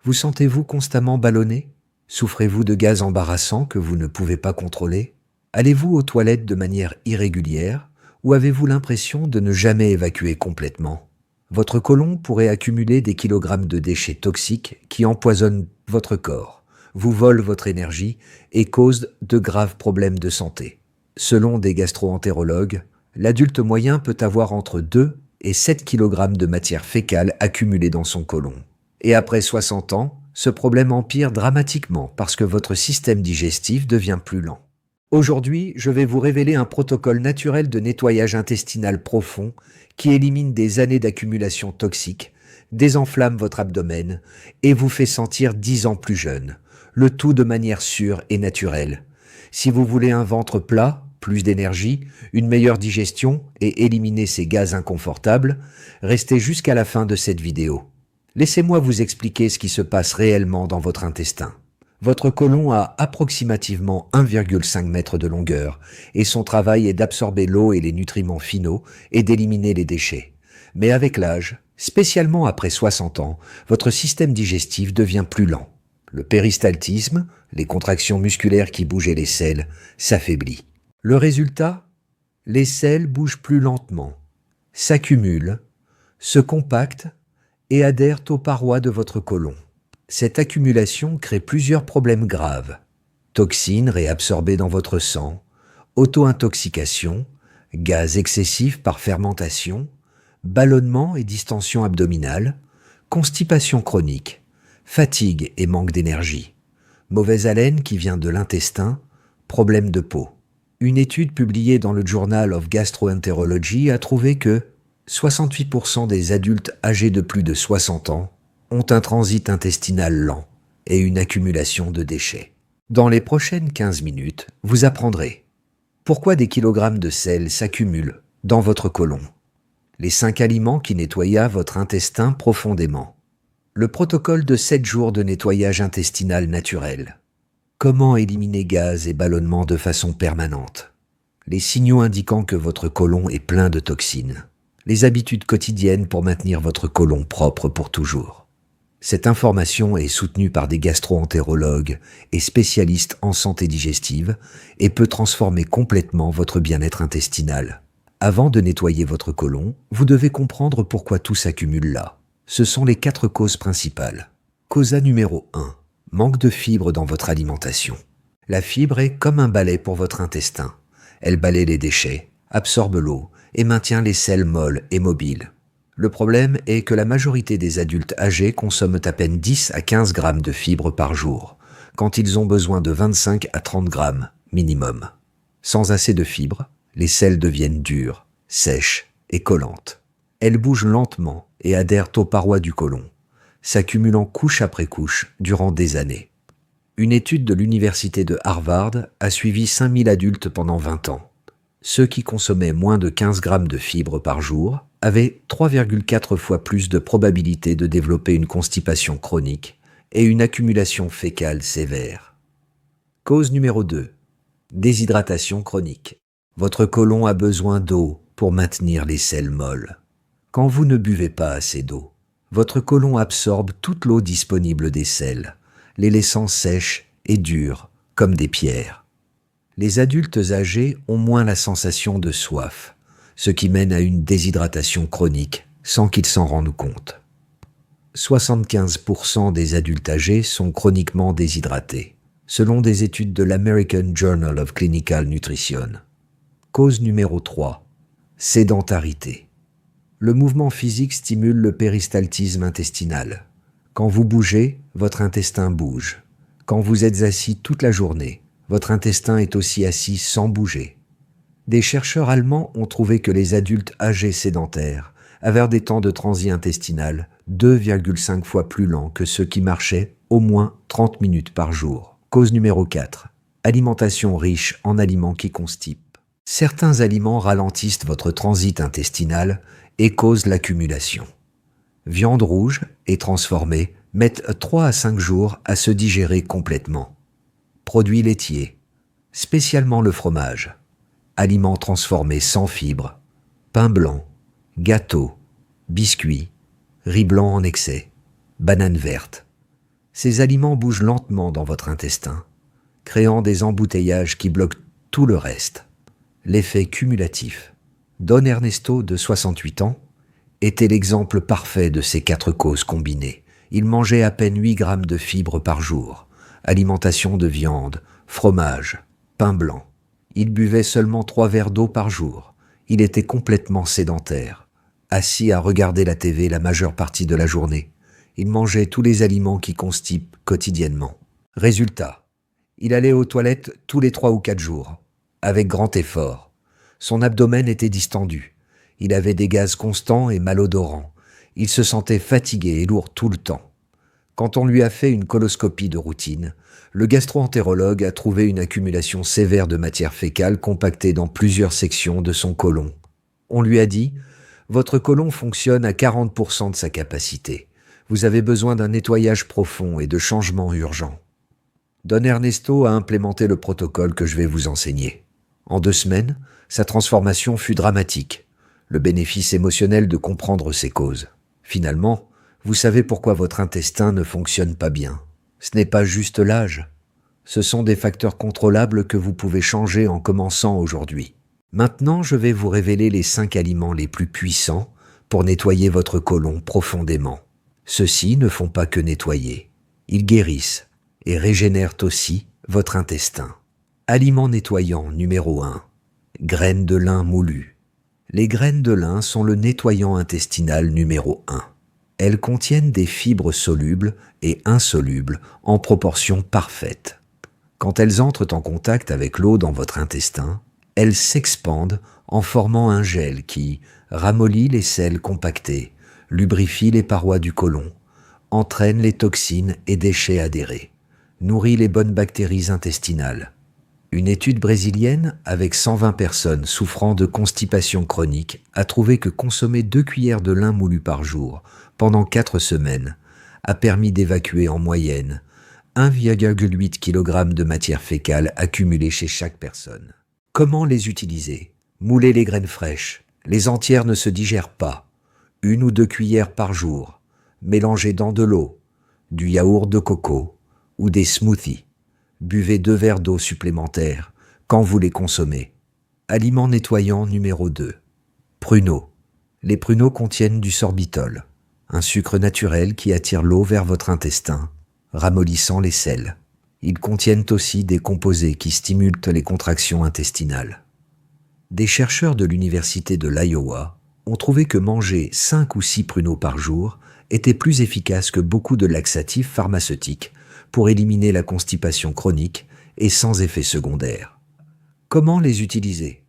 Vous sentez-vous constamment ballonné? Souffrez-vous de gaz embarrassants que vous ne pouvez pas contrôler? Allez-vous aux toilettes de manière irrégulière ou avez-vous l'impression de ne jamais évacuer complètement? Votre côlon pourrait accumuler des kilogrammes de déchets toxiques qui empoisonnent votre corps, vous volent votre énergie et causent de graves problèmes de santé. Selon des gastro-entérologues, l'adulte moyen peut avoir entre 2 et 7 kg de matière fécale accumulée dans son côlon. Et après 60 ans, ce problème empire dramatiquement parce que votre système digestif devient plus lent. Aujourd'hui, je vais vous révéler un protocole naturel de nettoyage intestinal profond qui élimine des années d'accumulation toxique, désenflamme votre abdomen et vous fait sentir 10 ans plus jeune, le tout de manière sûre et naturelle. Si vous voulez un ventre plat, plus d'énergie, une meilleure digestion et éliminer ces gaz inconfortables, restez jusqu'à la fin de cette vidéo. Laissez-moi vous expliquer ce qui se passe réellement dans votre intestin. Votre côlon a approximativement 1,5 mètre de longueur et son travail est d'absorber l'eau et les nutriments finaux et d'éliminer les déchets. Mais avec l'âge, spécialement après 60 ans, votre système digestif devient plus lent. Le péristaltisme, les contractions musculaires qui bougeaient les selles, s'affaiblit. Le résultat? Les selles bougent plus lentement, s'accumulent, se compactent et adhèrent aux parois de votre côlon. Cette accumulation crée plusieurs problèmes graves. Toxines réabsorbées dans votre sang, auto-intoxication, gaz excessif par fermentation, ballonnement et distension abdominale, constipation chronique, fatigue et manque d'énergie, mauvaise haleine qui vient de l'intestin, problème de peau. Une étude publiée dans le Journal of Gastroenterology a trouvé que 68% des adultes âgés de plus de 60 ans ont un transit intestinal lent et une accumulation de déchets. Dans les prochaines 15 minutes, vous apprendrez pourquoi des kilogrammes de sel s'accumulent dans votre côlon, les 5 aliments qui nettoient votre intestin profondément, le protocole de 7 jours de nettoyage intestinal naturel, comment éliminer gaz et ballonnement de façon permanente, les signaux indiquant que votre côlon est plein de toxines, les habitudes quotidiennes pour maintenir votre côlon propre pour toujours. Cette information est soutenue par des gastro-entérologues et spécialistes en santé digestive et peut transformer complètement votre bien-être intestinal. Avant de nettoyer votre côlon, vous devez comprendre pourquoi tout s'accumule là. Ce sont les 4 causes principales. Causa numéro 1. Manque de fibres dans votre alimentation. La fibre est comme un balai pour votre intestin. Elle balaie les déchets, absorbe l'eau et maintient les selles molles et mobiles. Le problème est que la majorité des adultes âgés consomment à peine 10 à 15 grammes de fibres par jour, quand ils ont besoin de 25 à 30 grammes minimum. Sans assez de fibres, les selles deviennent dures, sèches et collantes. Elles bougent lentement et adhèrent aux parois du côlon, s'accumulant couche après couche durant des années. Une étude de l'université de Harvard a suivi 5000 adultes pendant 20 ans. Ceux qui consommaient moins de 15 grammes de fibres par jour avaient 3,4 fois plus de probabilité de développer une constipation chronique et une accumulation fécale sévère. Cause numéro 2. Déshydratation chronique. Votre côlon a besoin d'eau pour maintenir les selles molles. Quand vous ne buvez pas assez d'eau, votre côlon absorbe toute l'eau disponible des selles, les laissant sèches et dures comme des pierres. Les adultes âgés ont moins la sensation de soif, ce qui mène à une déshydratation chronique sans qu'ils s'en rendent compte. 75% des adultes âgés sont chroniquement déshydratés, selon des études de l'American Journal of Clinical Nutrition. Cause numéro 3. Sédentarité. Le mouvement physique stimule le péristaltisme intestinal. Quand vous bougez, votre intestin bouge. Quand vous êtes assis toute la journée, votre intestin est aussi assis sans bouger. Des chercheurs allemands ont trouvé que les adultes âgés sédentaires avaient des temps de transit intestinal 2,5 fois plus lents que ceux qui marchaient au moins 30 minutes par jour. Cause numéro 4. Alimentation riche en aliments qui constipent. Certains aliments ralentissent votre transit intestinal et causent l'accumulation. Viande rouge et transformée mettent 3 à 5 jours à se digérer complètement. Produits laitiers, spécialement le fromage, aliments transformés sans fibres, pain blanc, gâteaux, biscuits, riz blanc en excès, bananes vertes. Ces aliments bougent lentement dans votre intestin, créant des embouteillages qui bloquent tout le reste. L'effet cumulatif. Don Ernesto, de 68 ans, était l'exemple parfait de ces 4 causes combinées. Il mangeait à peine 8 grammes de fibres par jour, alimentation de viande, fromage, pain blanc. Il buvait seulement 3 verres d'eau par jour. Il était complètement sédentaire, assis à regarder la TV la majeure partie de la journée. Il mangeait tous les aliments qui constipent quotidiennement. Résultat, il allait aux toilettes tous les 3 ou 4 jours, avec grand effort. Son abdomen était distendu. Il avait des gaz constants et malodorants. Il se sentait fatigué et lourd tout le temps. Quand on lui a fait une coloscopie de routine, le gastro-entérologue a trouvé une accumulation sévère de matière fécale compactée dans plusieurs sections de son côlon. On lui a dit « Votre côlon fonctionne à 40% de sa capacité. Vous avez besoin d'un nettoyage profond et de changements urgents. » Don Ernesto a implémenté le protocole que je vais vous enseigner. En 2 semaines, sa transformation fut dramatique. Le bénéfice émotionnel de comprendre ses causes. Finalement, vous savez pourquoi votre intestin ne fonctionne pas bien. Ce n'est pas juste l'âge. Ce sont des facteurs contrôlables que vous pouvez changer en commençant aujourd'hui. Maintenant, je vais vous révéler les 5 aliments les plus puissants pour nettoyer votre côlon profondément. Ceux-ci ne font pas que nettoyer. Ils guérissent et régénèrent aussi votre intestin. Aliment nettoyant numéro 1. Graines de lin moulues. Les graines de lin sont le nettoyant intestinal numéro 1. Elles contiennent des fibres solubles et insolubles en proportion parfaite. Quand elles entrent en contact avec l'eau dans votre intestin, elles s'expandent en formant un gel qui ramollit les selles compactées, lubrifie les parois du côlon, entraîne les toxines et déchets adhérés, nourrit les bonnes bactéries intestinales. Une étude brésilienne avec 120 personnes souffrant de constipation chronique a trouvé que consommer 2 cuillères de lin moulu par jour pendant 4 semaines a permis d'évacuer en moyenne 1,8 kg de matière fécale accumulée chez chaque personne. Comment les utiliser? Mouler les graines fraîches. Les entières ne se digèrent pas. 1 ou 2 cuillères par jour. Mélangez dans de l'eau, du yaourt de coco ou des smoothies. Buvez 2 verres d'eau supplémentaires quand vous les consommez. Aliment nettoyant numéro 2. Pruneaux. Les pruneaux contiennent du sorbitol, un sucre naturel qui attire l'eau vers votre intestin, ramollissant les selles. Ils contiennent aussi des composés qui stimulent les contractions intestinales. Des chercheurs de l'université de l'Iowa ont trouvé que manger 5 ou 6 pruneaux par jour était plus efficace que beaucoup de laxatifs pharmaceutiques pour éliminer la constipation chronique et sans effet secondaire. Comment les utiliser?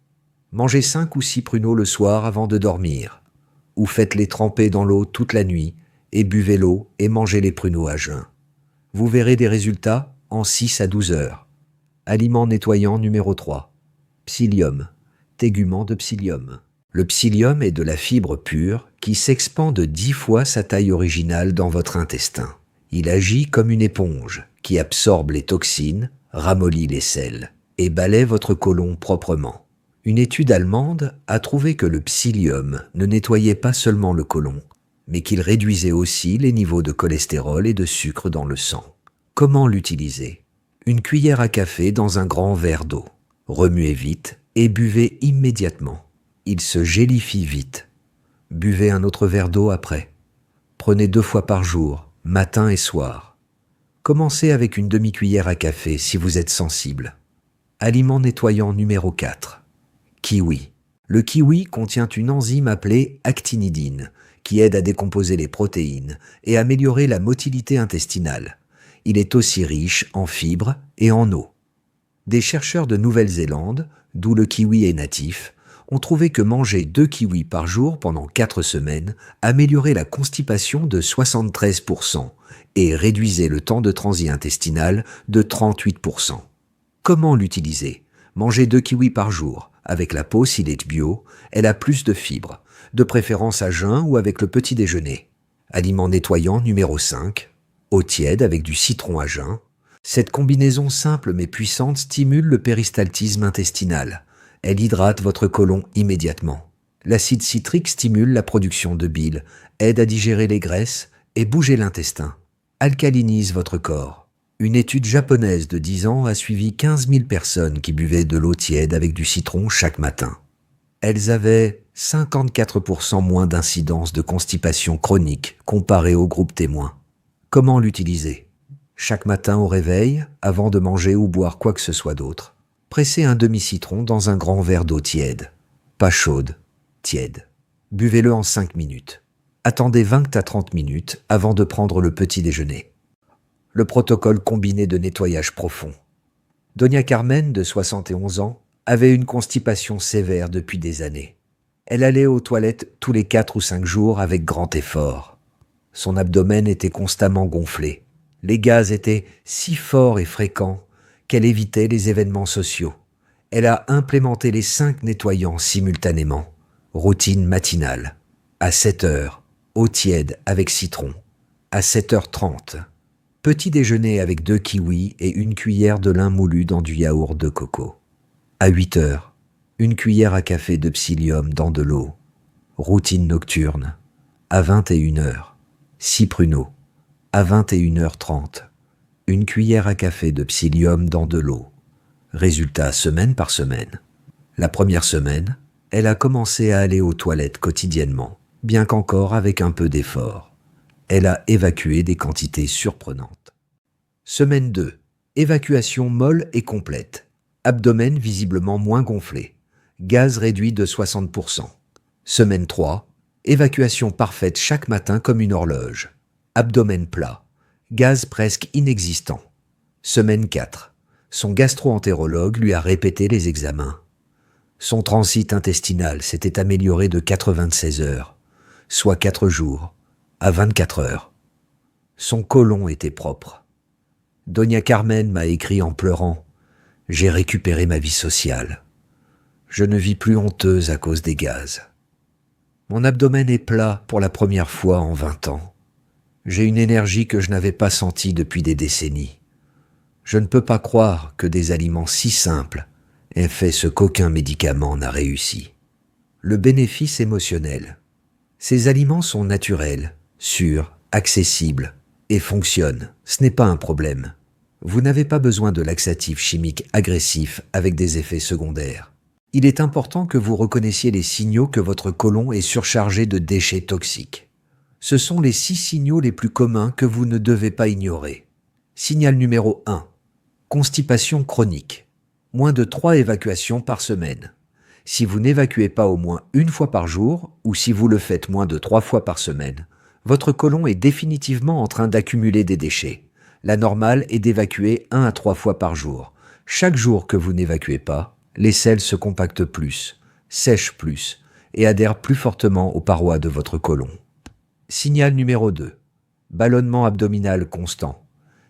Mangez 5 ou 6 pruneaux le soir avant de dormir, ou faites-les tremper dans l'eau toute la nuit et buvez l'eau et mangez les pruneaux à jeun. Vous verrez des résultats en 6 à 12 heures. Aliment nettoyant numéro 3. Psyllium, tégument de psyllium. Le psyllium est de la fibre pure qui s'expand de 10 fois sa taille originale dans votre intestin. Il agit comme une éponge qui absorbe les toxines, ramollit les selles et balaie votre côlon proprement. Une étude allemande a trouvé que le psyllium ne nettoyait pas seulement le côlon, mais qu'il réduisait aussi les niveaux de cholestérol et de sucre dans le sang. Comment l'utiliser? Une cuillère à café dans un grand verre d'eau. Remuez vite et buvez immédiatement. Il se gélifie vite. Buvez un autre verre d'eau après. Prenez 2 fois par jour, matin et soir. Commencez avec une demi-cuillère à café si vous êtes sensible. Aliment nettoyant numéro 4. Kiwi. Le kiwi contient une enzyme appelée actinidine qui aide à décomposer les protéines et améliorer la motilité intestinale. Il est aussi riche en fibres et en eau. Des chercheurs de Nouvelle-Zélande, d'où le kiwi est natif, ont trouvé que manger 2 kiwis par jour pendant 4 semaines améliorait la constipation de 73% et réduisait le temps de transit intestinal de 38%. Comment l'utiliser? Manger 2 kiwis par jour. Avec la peau, s'il est bio, elle a plus de fibres, de préférence à jeun ou avec le petit déjeuner. Aliment nettoyant numéro 5. Eau tiède avec du citron à jeun. Cette combinaison simple mais puissante stimule le péristaltisme intestinal. Elle hydrate votre côlon immédiatement. L'acide citrique stimule la production de bile, aide à digérer les graisses et bouger l'intestin. alcalinise votre corps. Une étude japonaise de 10 ans a suivi 15 000 personnes qui buvaient de l'eau tiède avec du citron chaque matin. Elles avaient 54% moins d'incidence de constipation chronique comparée au groupe témoin. Comment l'utiliser? Chaque matin au réveil, avant de manger ou boire quoi que ce soit d'autre, pressez un demi-citron dans un grand verre d'eau tiède. Pas chaude, tiède. Buvez-le en 5 minutes. Attendez 20 à 30 minutes avant de prendre le petit déjeuner. Le protocole combiné de nettoyage profond. Doña Carmen, de 71 ans, avait une constipation sévère depuis des années. Elle allait aux toilettes tous les 4 ou 5 jours avec grand effort. Son abdomen était constamment gonflé. Les gaz étaient si forts et fréquents qu'elle évitait les événements sociaux. Elle a implémenté les 5 nettoyants simultanément. Routine matinale. À 7 heures, eau tiède avec citron. À 7h30, petit déjeuner avec 2 kiwis et une cuillère de lin moulu dans du yaourt de coco. À 8 heures, une cuillère à café de psyllium dans de l'eau. Routine nocturne. À 21 heures, 6 pruneaux. À 21h30, une cuillère à café de psyllium dans de l'eau. Résultat semaine par semaine. La première semaine, elle a commencé à aller aux toilettes quotidiennement, bien qu'encore avec un peu d'effort. Elle a évacué des quantités surprenantes. Semaine 2, évacuation molle et complète. Abdomen visiblement moins gonflé. Gaz réduit de 60%. Semaine 3, évacuation parfaite chaque matin comme une horloge. Abdomen plat, gaz presque inexistant. Semaine 4, son gastro-entérologue lui a répété les examens. Son transit intestinal s'était amélioré de 96 heures, soit 4 jours, à 24 heures. Son côlon était propre. Doña Carmen m'a écrit en pleurant « J'ai récupéré ma vie sociale. Je ne vis plus honteuse à cause des gaz. Mon abdomen est plat pour la première fois en 20 ans. J'ai une énergie que je n'avais pas sentie depuis des décennies. Je ne peux pas croire que des aliments si simples aient fait ce qu'aucun médicament n'a réussi. Le bénéfice émotionnel. Ces aliments sont naturels, sûrs, accessibles et fonctionnent. Ce n'est pas un problème. Vous n'avez pas besoin de laxatifs chimiques agressifs avec des effets secondaires. Il est important que vous reconnaissiez les signaux que votre côlon est surchargé de déchets toxiques. Ce sont les 6 signaux les plus communs que vous ne devez pas ignorer. Signal numéro 1. Constipation chronique. Moins de 3 évacuations par semaine. Si vous n'évacuez pas au moins 1 fois par jour, ou si vous le faites moins de 3 fois par semaine, votre côlon est définitivement en train d'accumuler des déchets. La normale est d'évacuer 1 à 3 fois par jour. Chaque jour que vous n'évacuez pas, les selles se compactent plus, sèchent plus et adhèrent plus fortement aux parois de votre côlon. Signal numéro 2. Ballonnement abdominal constant.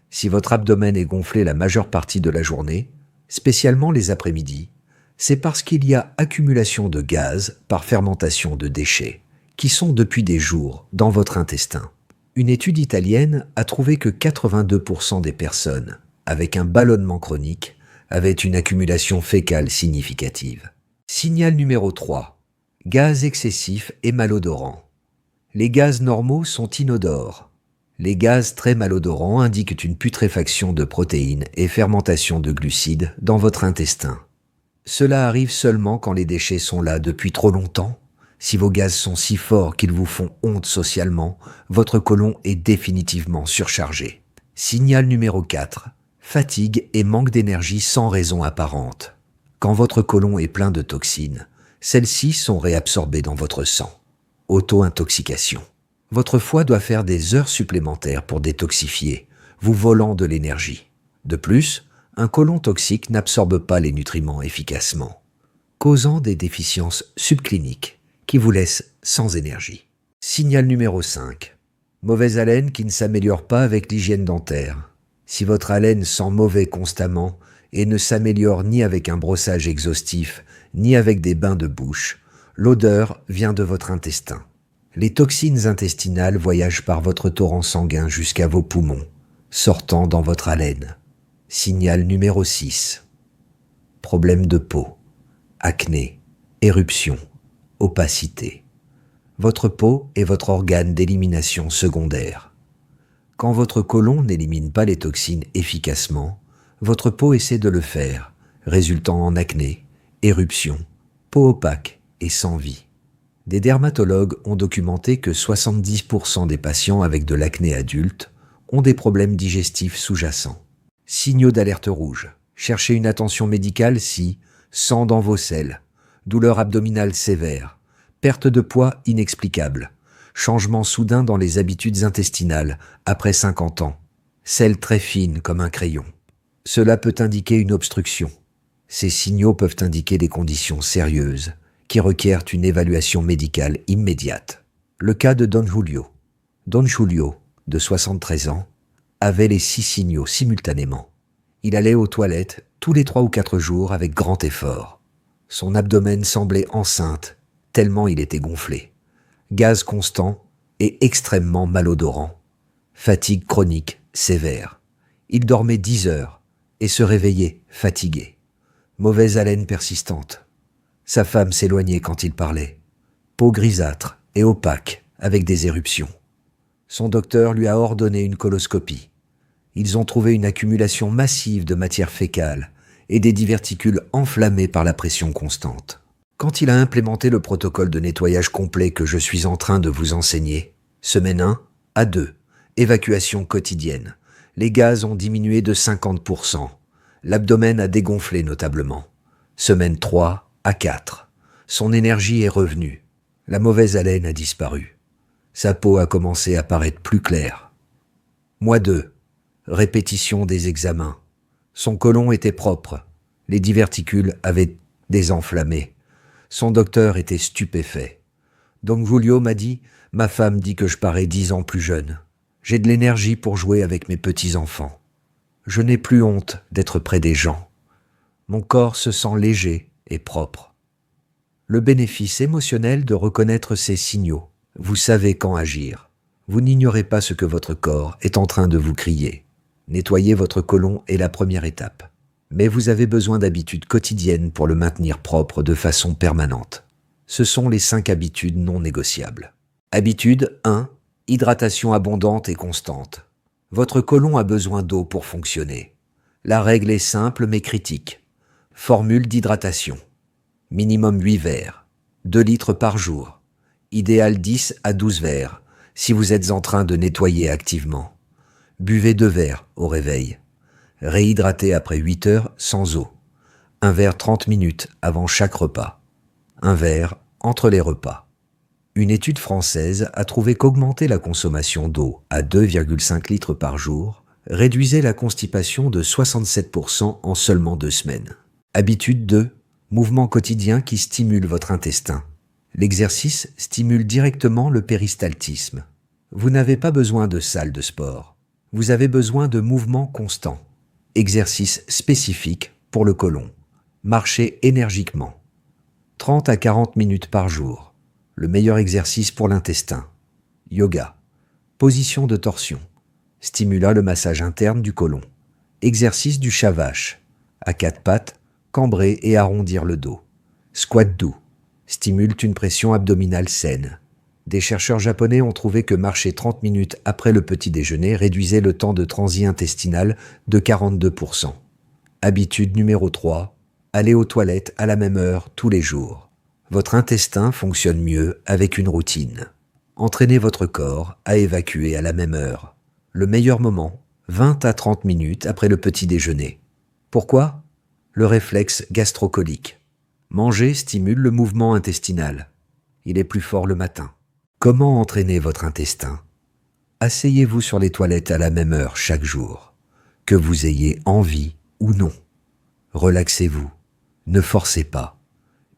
Si votre abdomen est gonflé la majeure partie de la journée, spécialement les après-midi, c'est parce qu'il y a accumulation de gaz par fermentation de déchets, qui sont depuis des jours dans votre intestin. Une étude italienne a trouvé que 82% des personnes avec un ballonnement chronique avaient une accumulation fécale significative. Signal numéro 3. Gaz excessif et malodorant. Les gaz normaux sont inodores. Les gaz très malodorants indiquent une putréfaction de protéines et fermentation de glucides dans votre intestin. Cela arrive seulement quand les déchets sont là depuis trop longtemps. Si vos gaz sont si forts qu'ils vous font honte socialement, votre côlon est définitivement surchargé. Signal numéro 4. Fatigue et manque d'énergie sans raison apparente. Quand votre côlon est plein de toxines, celles-ci sont réabsorbées dans votre sang. Auto-intoxication. Votre foie doit faire des heures supplémentaires pour détoxifier, vous volant de l'énergie. De plus, un côlon toxique n'absorbe pas les nutriments efficacement, causant des déficiences subcliniques qui vous laissent sans énergie. Signal numéro 5. Mauvaise haleine qui ne s'améliore pas avec l'hygiène dentaire. Si votre haleine sent mauvais constamment et ne s'améliore ni avec un brossage exhaustif, ni avec des bains de bouche, l'odeur vient de votre intestin. Les toxines intestinales voyagent par votre torrent sanguin jusqu'à vos poumons, sortant dans votre haleine. Signal numéro 6. Problème de peau, acné, éruption, opacité. Votre peau est votre organe d'élimination secondaire. Quand votre côlon n'élimine pas les toxines efficacement, votre peau essaie de le faire, résultant en acné, éruptions, peau opaque et sans vie. Des dermatologues ont documenté que 70% des patients avec de l'acné adulte ont des problèmes digestifs sous-jacents. Signaux d'alerte rouge. Cherchez une attention médicale si sang dans vos selles, douleur abdominale sévère, perte de poids inexplicable, changement soudain dans les habitudes intestinales après 50 ans, selles très fines comme un crayon. Cela peut indiquer une obstruction. Ces signaux peuvent indiquer des conditions sérieuses qui requièrent une évaluation médicale immédiate. Le cas de Don Julio. Don Julio, de 73 ans, avait les 6 signaux simultanément. Il allait aux toilettes tous les 3 ou 4 jours avec grand effort. Son abdomen semblait enceinte, tellement il était gonflé. Gaz constant et extrêmement malodorant. Fatigue chronique sévère. Il dormait 10 heures et se réveillait fatigué. Mauvaise haleine persistante. Sa femme s'éloignait quand il parlait. Peau grisâtre et opaque avec des éruptions. Son docteur lui a ordonné une coloscopie. Ils ont trouvé une accumulation massive de matière fécale et des diverticules enflammés par la pression constante. Quand il a implémenté le protocole de nettoyage complet que je suis en train de vous enseigner, semaine 1 à 2, évacuation quotidienne, les gaz ont diminué de 50%. L'abdomen a dégonflé notablement. Semaine 3 à 4, son énergie est revenue. La mauvaise haleine a disparu. Sa peau a commencé à paraître plus claire. Mois 2, répétition des examens. Son côlon était propre. Les diverticules avaient désenflammé. Son docteur était stupéfait. Don Julio m'a dit « Ma femme dit que je parais 10 ans plus jeune. J'ai de l'énergie pour jouer avec mes petits-enfants. Je n'ai plus honte d'être près des gens. Mon corps se sent léger et propre. » Le bénéfice émotionnel de reconnaître ces signaux. Vous savez quand agir. Vous n'ignorez pas ce que votre corps est en train de vous crier. Nettoyer votre côlon est la première étape. Mais vous avez besoin d'habitudes quotidiennes pour le maintenir propre de façon permanente. Ce sont les 5 habitudes non négociables. Habitude 1. Hydratation abondante et constante. Votre côlon a besoin d'eau pour fonctionner. La règle est simple mais critique. Formule d'hydratation. Minimum 8 verres. 2 litres par jour. Idéal 10 à 12 verres si vous êtes en train de nettoyer activement. Buvez 2 verres au réveil. Réhydratez après 8 heures sans eau. 1 verre 30 minutes avant chaque repas. 1 verre entre les repas. Une étude française a trouvé qu'augmenter la consommation d'eau à 2,5 litres par jour réduisait la constipation de 67% en seulement 2 semaines. Habitude 2. Mouvement quotidien qui stimule votre intestin. L'exercice stimule directement le péristaltisme. Vous n'avez pas besoin de salle de sport. Vous avez besoin de mouvements constants. Exercice spécifique pour le côlon. Marchez énergiquement. 30 à 40 minutes par jour. Le meilleur exercice pour l'intestin. Yoga. Position de torsion. Stimula le massage interne du côlon. Exercice du chat-vache. À 4 pattes, cambrer et arrondir le dos. Squat doux. Stimule une pression abdominale saine. Des chercheurs japonais ont trouvé que marcher 30 minutes après le petit déjeuner réduisait le temps de transit intestinal de 42%. Habitude numéro 3. Allez aux toilettes à la même heure tous les jours. Votre intestin fonctionne mieux avec une routine. Entraînez votre corps à évacuer à la même heure. Le meilleur moment, 20 à 30 minutes après le petit déjeuner. Pourquoi ? Le réflexe gastrocolique. Manger stimule le mouvement intestinal. Il est plus fort le matin. Comment entraîner votre intestin ? Asseyez-vous sur les toilettes à la même heure chaque jour, que vous ayez envie ou non. Relaxez-vous, ne forcez pas.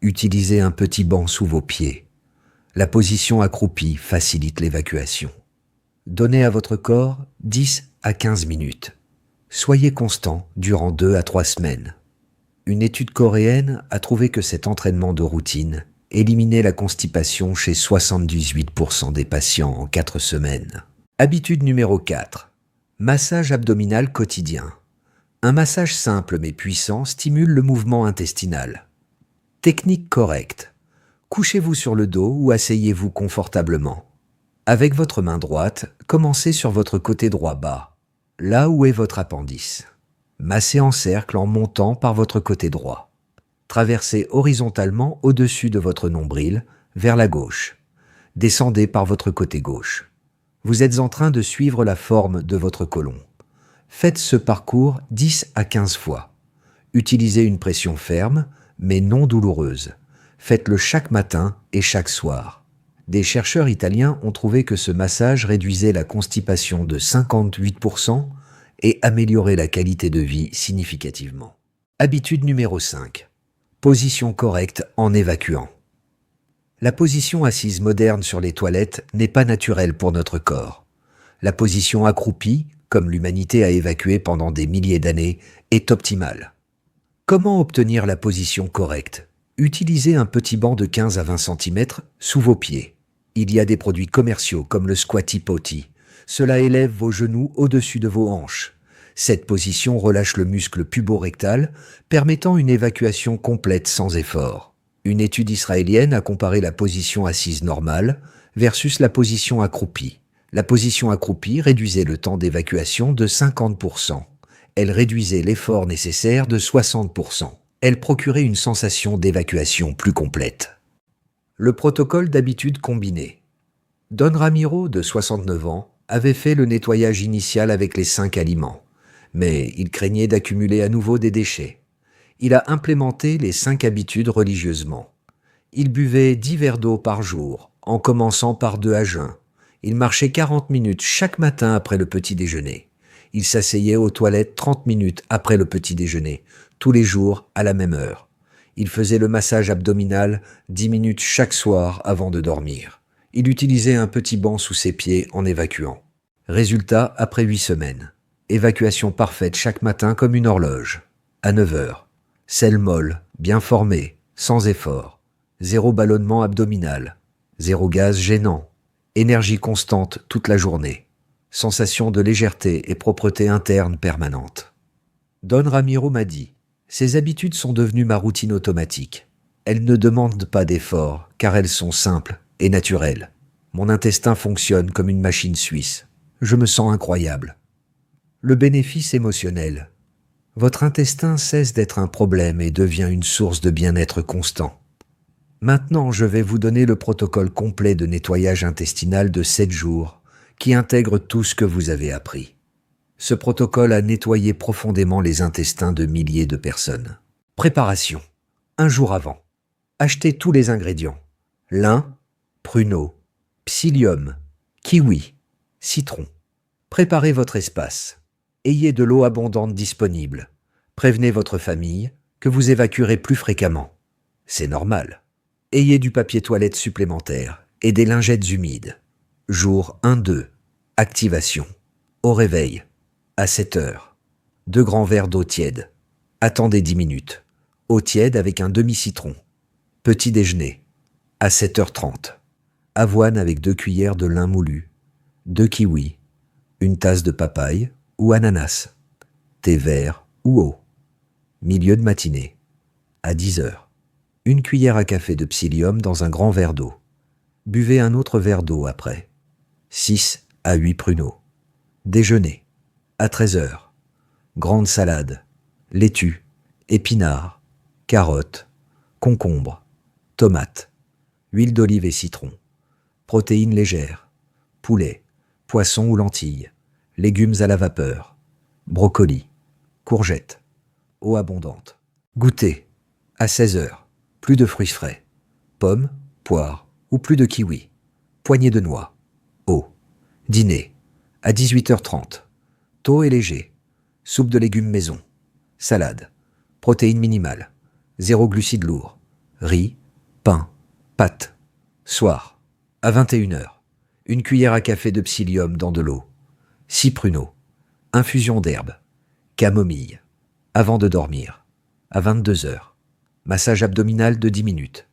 Utilisez un petit banc sous vos pieds. La position accroupie facilite l'évacuation. Donnez à votre corps 10 à 15 minutes. Soyez constant durant 2 à 3 semaines. Une étude coréenne a trouvé que cet entraînement de routine éliminait la constipation chez 78% des patients en 4 semaines. Habitude numéro 4. Massage abdominal quotidien. Un massage simple mais puissant stimule le mouvement intestinal. Technique correcte. Couchez-vous sur le dos ou asseyez-vous confortablement. Avec votre main droite, Commencez sur votre côté droit bas, là où est votre appendice. Massez en cercle en montant par votre côté droit. Traversez horizontalement au-dessus de votre nombril, vers la gauche. Descendez par votre côté gauche. Vous êtes en train de suivre la forme de votre côlon. Faites ce parcours 10 à 15 fois. Utilisez une pression ferme, mais non douloureuse. Faites-le chaque matin et chaque soir. Des chercheurs italiens ont trouvé que ce massage réduisait la constipation de 58% et améliorait la qualité de vie significativement. Habitude numéro 5. Position correcte en évacuant. La position assise moderne sur les toilettes n'est pas naturelle pour notre corps. La position accroupie, comme l'humanité a évacué pendant des milliers d'années, est optimale. Comment obtenir la position correcte? Utilisez un petit banc de 15 à 20 cm sous vos pieds. Il y a des produits commerciaux comme le Squatty Potty. Cela élève vos genoux au-dessus de vos hanches. Cette position relâche le muscle puborectal, permettant une évacuation complète sans effort. Une étude israélienne a comparé la position assise normale versus la position accroupie. La position accroupie réduisait le temps d'évacuation de 50%. Elle réduisait l'effort nécessaire de 60%. Elle procurait une sensation d'évacuation plus complète. Le protocole d'habitude combinée. Don Ramiro, de 69 ans, avait fait le nettoyage initial avec les 5 aliments, mais il craignait d'accumuler à nouveau des déchets. Il a implémenté les 5 habitudes religieusement. Il buvait 10 verres d'eau par jour, en commençant par 2 à jeun. Il marchait 40 minutes chaque matin après le petit déjeuner. Il s'asseyait aux toilettes 30 minutes après le petit déjeuner, tous les jours à la même heure. Il faisait le massage abdominal 10 minutes chaque soir avant de dormir. Il utilisait un petit banc sous ses pieds en évacuant. Résultat après 8 semaines. Évacuation parfaite chaque matin comme une horloge. À 9 heures. Selle molle, bien formée, sans effort. 0 ballonnement abdominal. 0 gaz gênant. Énergie constante toute la journée. Sensation de légèreté et propreté interne permanente. Don Ramiro m'a dit, ces habitudes sont devenues ma routine automatique. Elles ne demandent pas d'effort, car elles sont simples et naturelles. Mon intestin fonctionne comme une machine suisse. Je me sens incroyable. Le bénéfice émotionnel. Votre intestin cesse d'être un problème et devient une source de bien-être constant. Maintenant, je vais vous donner le protocole complet de nettoyage intestinal de 7 jours, qui intègre tout ce que vous avez appris. Ce protocole a nettoyé profondément les intestins de milliers de personnes. Préparation. 1 jour avant. Achetez tous les ingrédients. Lin, pruneau, psyllium, kiwi, citron. Préparez votre espace. Ayez de l'eau abondante disponible. Prévenez votre famille que vous évacuerez plus fréquemment. C'est normal. Ayez du papier toilette supplémentaire et des lingettes humides. Jour 1-2. Activation. Au réveil. À 7 heures. 2 grands verres d'eau tiède. Attendez 10 minutes. Eau tiède avec un demi-citron. Petit déjeuner. À 7h30. Avoine avec 2 cuillères de lin moulu. 2 kiwis. Une tasse de papaye ou ananas. Thé vert ou eau. Milieu de matinée. À 10 heures. 1 cuillère à café de psyllium dans un grand verre d'eau. Buvez un autre verre d'eau après. 6 à 8 pruneaux. Déjeuner. À 13 heures. Grande salade. Laitue. Épinards. Carottes. Concombres. Tomates. Huile d'olive et citron. Protéines légères. Poulet. Poisson ou lentilles. Légumes à la vapeur. Brocoli. Courgettes. Eau abondante. Goûter. À 16 heures. Plus de fruits frais. Pommes, poires ou plus de kiwis. Poignée de noix. Eau. Dîner. À 18h30. Tôt et léger. Soupe de légumes maison. Salade. Protéines minimales. 0 glucides lourds. Riz. Pain. Pâtes. Soir. À 21h. 1 cuillère à café de psyllium dans de l'eau. 6 pruneaux. Infusion d'herbe. Camomille. Avant de dormir. À 22h. Massage abdominal de 10 minutes.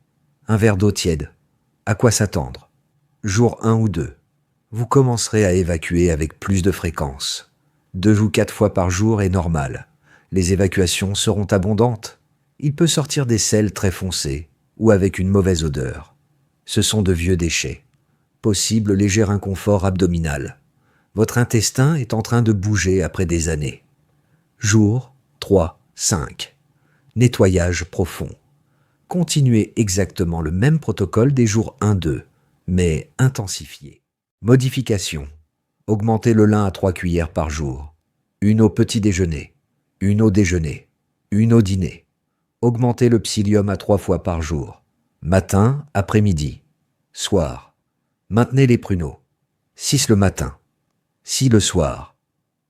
Un verre d'eau tiède. À quoi s'attendre? Jour 1 ou 2. Vous commencerez à évacuer avec plus de fréquence. 2 ou 4 fois par jour est normal. Les évacuations seront abondantes. Il peut sortir des selles très foncées ou avec une mauvaise odeur. Ce sont de vieux déchets. Possible léger inconfort abdominal. Votre intestin est en train de bouger après des années. Jour 3, 5. Nettoyage profond. Continuez exactement le même protocole des jours 1, 2, mais intensifié. Modification. Augmentez le lin à 3 cuillères par jour. Une au petit déjeuner, une au déjeuner, une au dîner. Augmentez le psyllium à 3 fois par jour. Matin, après-midi, soir. Maintenez les pruneaux. 6 le matin, 6 le soir.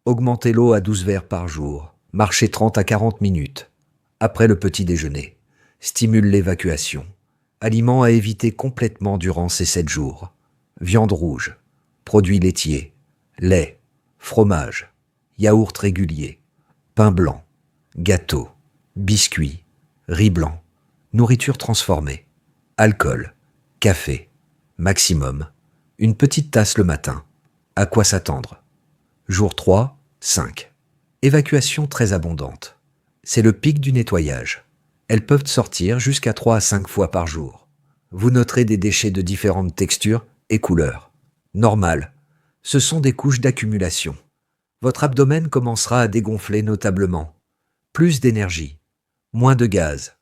Augmentez l'eau à 12 verres par jour. Marchez 30 à 40 minutes. Après le petit déjeuner. Stimule l'évacuation. Aliments à éviter complètement durant ces 7 jours. Viande rouge, produits laitiers, lait, fromage, yaourt régulier, pain blanc, gâteau, biscuits, riz blanc, nourriture transformée, alcool, café, maximum, une petite tasse le matin. À quoi s'attendre? Jour 3, 5. Évacuation très abondante. C'est le pic du nettoyage. Elles peuvent sortir jusqu'à 3 à 5 fois par jour. Vous noterez des déchets de différentes textures et couleurs. Normal, ce sont des couches d'accumulation. Votre abdomen commencera à dégonfler notablement. Plus d'énergie, moins de gaz.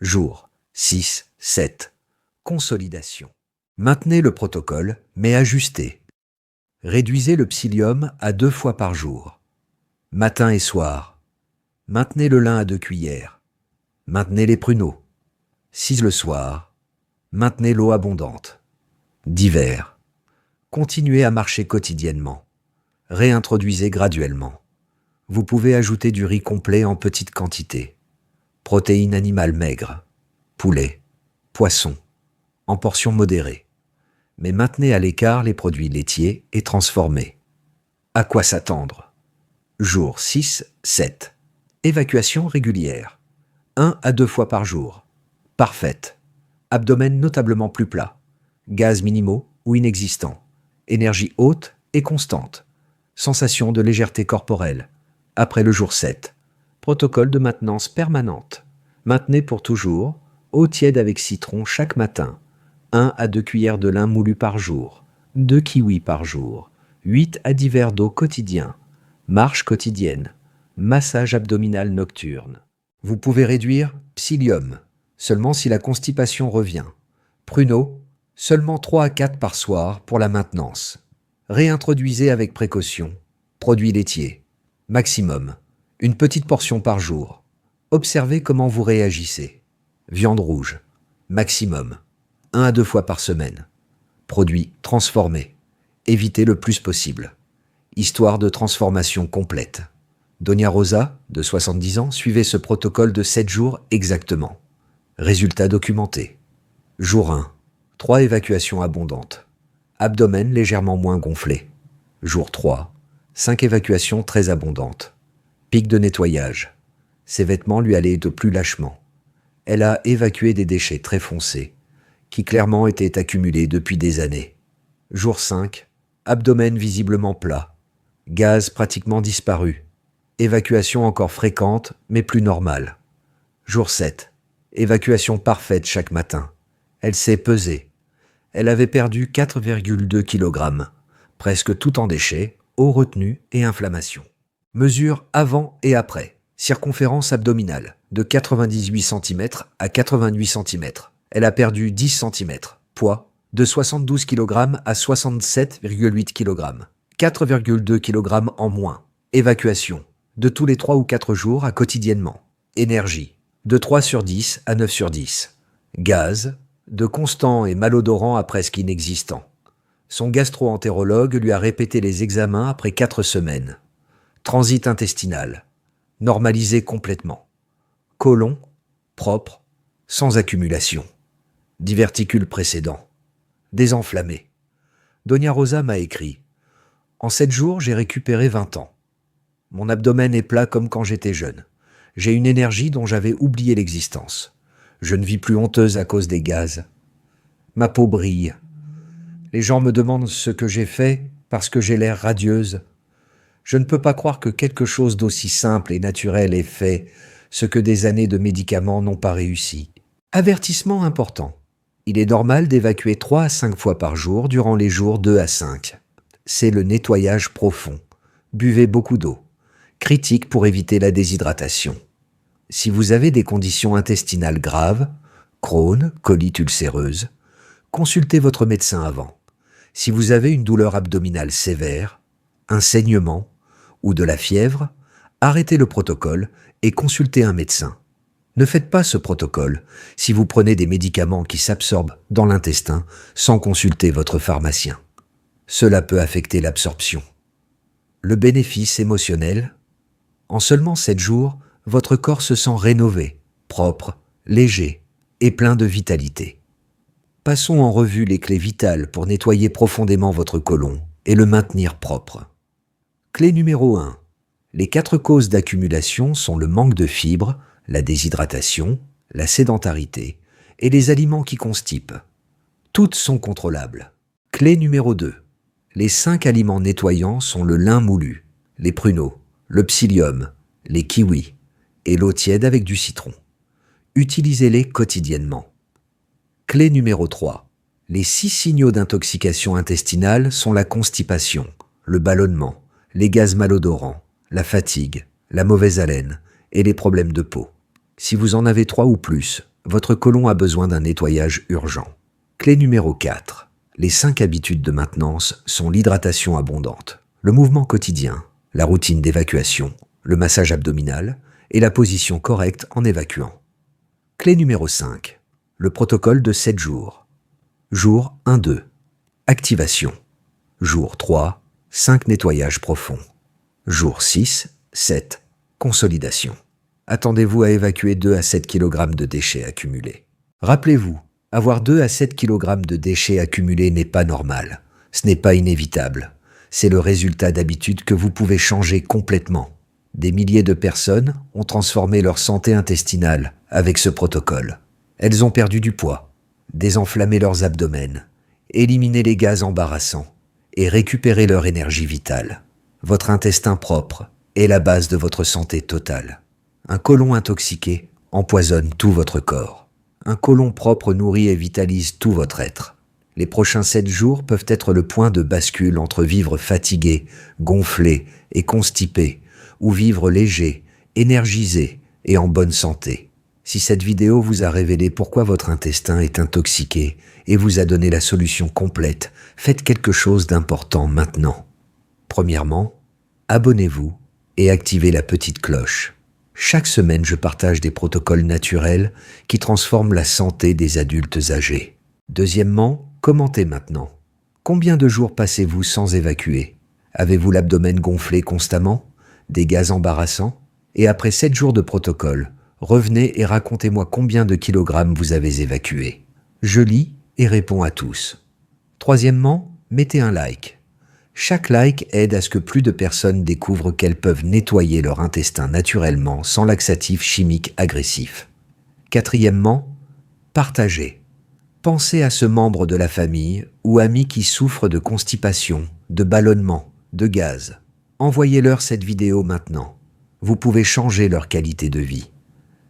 Jour 6, 7. Consolidation. Maintenez le protocole, mais ajustez. Réduisez le psyllium à 2 fois par jour. Matin et soir. Maintenez le lin à 2 cuillères. Maintenez les pruneaux. 6 le soir. Maintenez l'eau abondante. D'hiver. Continuez à marcher quotidiennement. Réintroduisez graduellement. Vous pouvez ajouter du riz complet en petite quantité. Protéines animales maigres. Poulet. Poisson. En portions modérées. Mais maintenez à l'écart les produits laitiers et transformés. À quoi s'attendre? Jour 6, 7. Évacuation régulière. 1 à 2 fois par jour. Parfaite. Abdomen notablement plus plat. Gaz minimaux ou inexistants. Énergie haute et constante. Sensation de légèreté corporelle. Après le jour 7. Protocole de maintenance permanente. Maintenez pour toujours. Eau tiède avec citron chaque matin. 1 à 2 cuillères de lin moulu par jour. 2 kiwis par jour. 8 à 10 verres d'eau quotidien. Marche quotidienne. Massage abdominal nocturne. Vous pouvez réduire psyllium, seulement si la constipation revient. Pruneaux, seulement 3 à 4 par soir pour la maintenance. Réintroduisez avec précaution. Produits laitiers. Maximum. Une petite portion par jour. Observez comment vous réagissez. Viande rouge. Maximum. 1 à 2 fois par semaine. Produits transformés. Évitez le plus possible. Histoire de transformation complète. Doña Rosa, de 70 ans, suivait ce protocole de 7 jours exactement. Résultat documenté. Jour 1. 3 évacuations abondantes. Abdomen légèrement moins gonflé. Jour 3. 5 évacuations très abondantes. Pic de nettoyage. Ses vêtements lui allaient de plus lâchement. Elle a évacué des déchets très foncés, qui clairement étaient accumulés depuis des années. Jour 5. Abdomen visiblement plat. Gaz pratiquement disparu. Évacuation encore fréquente, mais plus normale. Jour 7. Évacuation parfaite chaque matin. Elle s'est pesée. Elle avait perdu 4,2 kg, presque tout en déchets, eau retenue et inflammation. Mesure avant et après. Circonférence abdominale, de 98 cm à 88 cm. Elle a perdu 10 cm. Poids, de 72 kg à 67,8 kg. 4,2 kg en moins. Évacuation, de tous les 3 ou 4 jours à quotidiennement. Énergie, de 3 sur 10 à 9 sur 10. Gaz, de constant et malodorant à presque inexistant. Son gastro-entérologue lui a répété les examens après 4 semaines. Transit intestinal, normalisé complètement. Côlon, propre, sans accumulation. Diverticule précédent, désenflammé. Doña Rosa m'a écrit « En 7 jours, j'ai récupéré 20 ans. Mon abdomen est plat comme quand j'étais jeune. J'ai une énergie dont j'avais oublié l'existence. Je ne vis plus honteuse à cause des gaz. Ma peau brille. Les gens me demandent ce que j'ai fait parce que j'ai l'air radieuse. Je ne peux pas croire que quelque chose d'aussi simple et naturel ait fait ce que des années de médicaments n'ont pas réussi. » Avertissement important. Il est normal d'évacuer 3 à 5 fois par jour durant les jours 2 à 5. c'est le nettoyage profond. Buvez beaucoup d'eau. Critique pour éviter la déshydratation. Si vous avez des conditions intestinales graves, Crohn, colite ulcéreuse, consultez votre médecin avant. Si vous avez une douleur abdominale sévère, un saignement ou de la fièvre, arrêtez le protocole et consultez un médecin. Ne faites pas ce protocole si vous prenez des médicaments qui s'absorbent dans l'intestin sans consulter votre pharmacien. Cela peut affecter l'absorption. Le bénéfice émotionnel. En seulement 7 jours, votre corps se sent rénové, propre, léger et plein de vitalité. Passons en revue les clés vitales pour nettoyer profondément votre côlon et le maintenir propre. Clé numéro 1. Les 4 causes d'accumulation sont le manque de fibres, la déshydratation, la sédentarité et les aliments qui constipent. Toutes sont contrôlables. Clé numéro 2. Les 5 aliments nettoyants sont le lin moulu, les pruneaux, le psyllium, les kiwis et l'eau tiède avec du citron. Utilisez-les quotidiennement. Clé numéro 3. Les 6 signaux d'intoxication intestinale sont la constipation, le ballonnement, les gaz malodorants, la fatigue, la mauvaise haleine et les problèmes de peau. Si vous en avez 3 ou plus, votre côlon a besoin d'un nettoyage urgent. Clé numéro 4. Les 5 habitudes de maintenance sont l'hydratation abondante, le mouvement quotidien, la routine d'évacuation, le massage abdominal et la position correcte en évacuant. Clé numéro 5. Le protocole de 7 jours. Jour 1-2. Activation. Jour 3. 5 nettoyages profonds. Jour 6-7. Consolidation. Attendez-vous à évacuer 2 à 7 kg de déchets accumulés. Rappelez-vous, avoir 2 à 7 kg de déchets accumulés n'est pas normal. Ce n'est pas inévitable. C'est le résultat d'habitudes que vous pouvez changer complètement. Des milliers de personnes ont transformé leur santé intestinale avec ce protocole. Elles ont perdu du poids, désenflammé leurs abdomens, éliminé les gaz embarrassants et récupéré leur énergie vitale. Votre intestin propre est la base de votre santé totale. Un côlon intoxiqué empoisonne tout votre corps. Un côlon propre nourrit et vitalise tout votre être. Les prochains 7 jours peuvent être le point de bascule entre vivre fatigué, gonflé et constipé, ou vivre léger, énergisé et en bonne santé. Si cette vidéo vous a révélé pourquoi votre intestin est intoxiqué et vous a donné la solution complète, faites quelque chose d'important maintenant. Premièrement, abonnez-vous et activez la petite cloche. Chaque semaine, je partage des protocoles naturels qui transforment la santé des adultes âgés. Deuxièmement, commentez maintenant. Combien de jours passez-vous sans évacuer? Avez-vous l'abdomen gonflé constamment? Des gaz embarrassants? Et après 7 jours de protocole, revenez et racontez-moi combien de kilogrammes vous avez évacué. Je lis et réponds à tous. Troisièmement, mettez un like. Chaque like aide à ce que plus de personnes découvrent qu'elles peuvent nettoyer leur intestin naturellement sans laxatifs chimiques agressifs. Quatrièmement, partagez. Pensez à ce membre de la famille ou ami qui souffre de constipation, de ballonnement, de gaz. Envoyez-leur cette vidéo maintenant. Vous pouvez changer leur qualité de vie.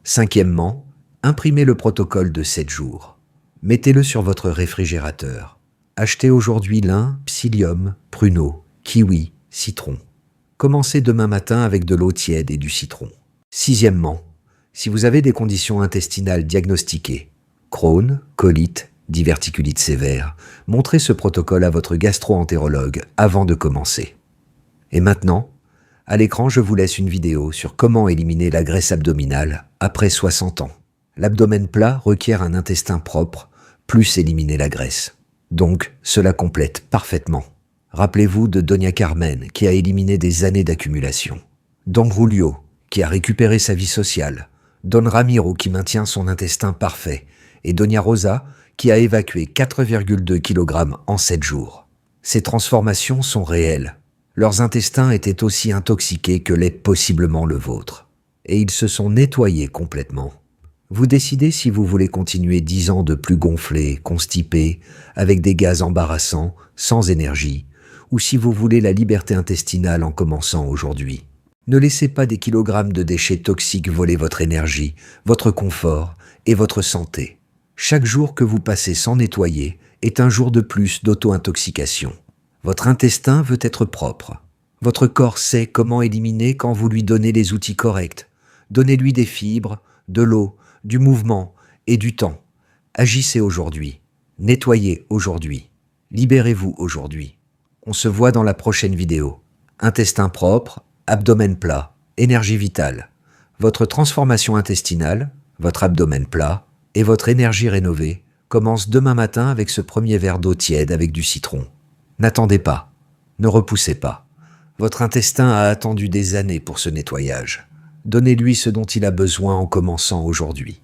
Cinquièmement, imprimez le protocole de 7 jours. Mettez-le sur votre réfrigérateur. Achetez aujourd'hui lin, psyllium, pruneaux, kiwi, citron. Commencez demain matin avec de l'eau tiède et du citron. Sixièmement, si vous avez des conditions intestinales diagnostiquées, Crohn, colite, diverticulite sévère, montrez ce protocole à votre gastro-entérologue avant de commencer. Et maintenant, à l'écran, je vous laisse une vidéo sur comment éliminer la graisse abdominale après 60 ans. L'abdomen plat requiert un intestin propre, plus éliminer la graisse. Donc, cela complète parfaitement. Rappelez-vous de Doña Carmen qui a éliminé des années d'accumulation. Don Julio qui a récupéré sa vie sociale. Don Ramiro qui maintient son intestin parfait. Et Doña Rosa qui a évacué 4,2 kg en 7 jours. Ces transformations sont réelles. Leurs intestins étaient aussi intoxiqués que l'est possiblement le vôtre. Et ils se sont nettoyés complètement. Vous décidez si vous voulez continuer 10 ans de plus gonflé, constipé, avec des gaz embarrassants, sans énergie, ou si vous voulez la liberté intestinale en commençant aujourd'hui. Ne laissez pas des kilogrammes de déchets toxiques voler votre énergie, votre confort et votre santé. Chaque jour que vous passez sans nettoyer est un jour de plus d'auto-intoxication. Votre intestin veut être propre. Votre corps sait comment éliminer quand vous lui donnez les outils corrects. Donnez-lui des fibres, de l'eau, du mouvement et du temps. Agissez aujourd'hui. Nettoyez aujourd'hui. Libérez-vous aujourd'hui. On se voit dans la prochaine vidéo. Intestin propre, abdomen plat, énergie vitale. Votre transformation intestinale, votre abdomen plat et votre énergie rénovée commencent demain matin avec ce premier verre d'eau tiède avec du citron. N'attendez pas. Ne repoussez pas. Votre intestin a attendu des années pour ce nettoyage. Donnez-lui ce dont il a besoin en commençant aujourd'hui.